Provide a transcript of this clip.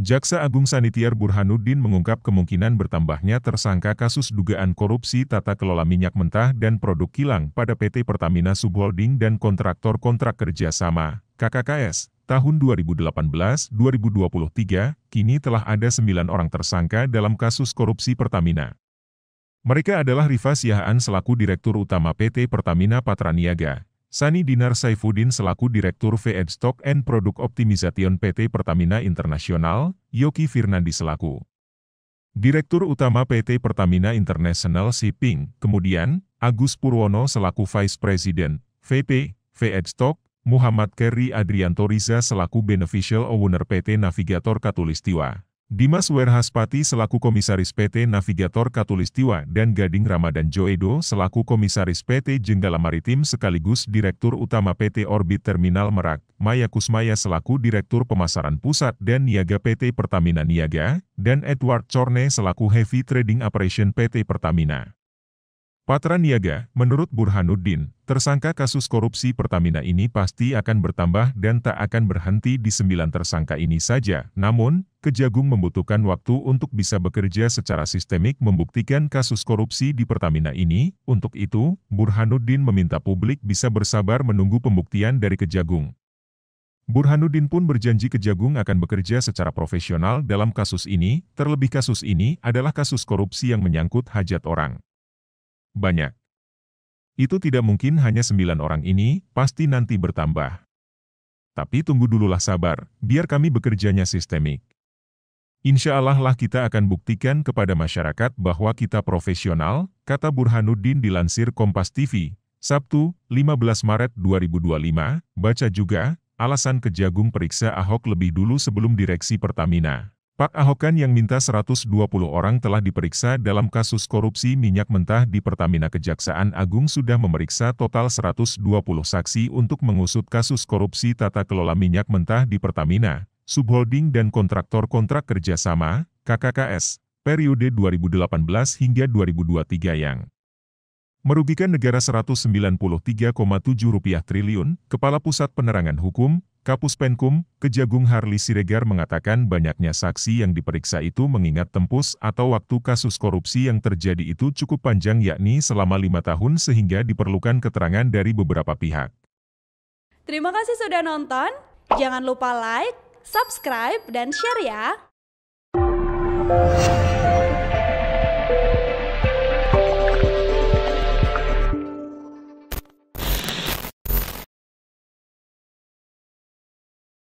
Jaksa Agung Sanitiar Burhanuddin mengungkap kemungkinan bertambahnya tersangka kasus dugaan korupsi tata kelola minyak mentah dan produk kilang pada PT Pertamina Subholding dan kontraktor kontrak kerja sama, KKKS, tahun 2018-2023, kini telah ada 9 orang tersangka dalam kasus korupsi Pertamina. Mereka adalah Rifa Siahaan selaku Direktur Utama PT Pertamina Patraniaga, Sani Dinar Saifuddin selaku Direktur Feedstock and Product Optimization PT Pertamina International, Yoki Firnandi selaku Direktur Utama PT Pertamina International Shipping, kemudian Agus Purwono selaku Vice President, VP, Feedstock, Muhammad Kerry Adrianto Riza selaku Beneficial Owner PT Navigator Katulistiwa, Dimas Werhaspati selaku Komisaris PT Navigator Katulistiwa dan Gading Ramadan Joedo selaku Komisaris PT Jenggala Maritim sekaligus Direktur Utama PT Orbit Terminal Merak, Maya Kusmaya selaku Direktur Pemasaran Pusat dan Niaga PT Pertamina Niaga, dan Edward Corne selaku Heavy Trading Operation PT Pertamina Patraniaga. Menurut Burhanuddin, tersangka kasus korupsi Pertamina ini pasti akan bertambah dan tak akan berhenti di 9 tersangka ini saja. Namun, Kejagung membutuhkan waktu untuk bisa bekerja secara sistemik membuktikan kasus korupsi di Pertamina ini. Untuk itu, Burhanuddin meminta publik bisa bersabar menunggu pembuktian dari Kejagung. Burhanuddin pun berjanji Kejagung akan bekerja secara profesional dalam kasus ini, terlebih kasus ini adalah kasus korupsi yang menyangkut hajat orang banyak. Itu tidak mungkin hanya 9 orang ini, pasti nanti bertambah. Tapi tunggu dululah sabar, biar kami bekerjanya sistemik. Insya Allah lah kita akan buktikan kepada masyarakat bahwa kita profesional, kata Burhanuddin dilansir Kompas TV, Sabtu, 15 Maret 2025, baca juga, alasan Kejagung periksa Ahok lebih dulu sebelum direksi Pertamina. Pak Ahokan yang minta 120 orang telah diperiksa dalam kasus korupsi minyak mentah di Pertamina. Kejaksaan Agung sudah memeriksa total 120 saksi untuk mengusut kasus korupsi tata kelola minyak mentah di Pertamina, Subholding dan kontraktor kontrak kerjasama, KKKS, periode 2018 hingga 2023 yang merugikan negara Rp193,7 triliun. Kepala Pusat Penerangan Hukum, Kapus Penkum, Kejagung Harli Siregar mengatakan banyaknya saksi yang diperiksa itu mengingat tempus atau waktu kasus korupsi yang terjadi itu cukup panjang yakni selama 5 tahun sehingga diperlukan keterangan dari beberapa pihak. Terima kasih sudah nonton, jangan lupa like, subscribe, dan share ya!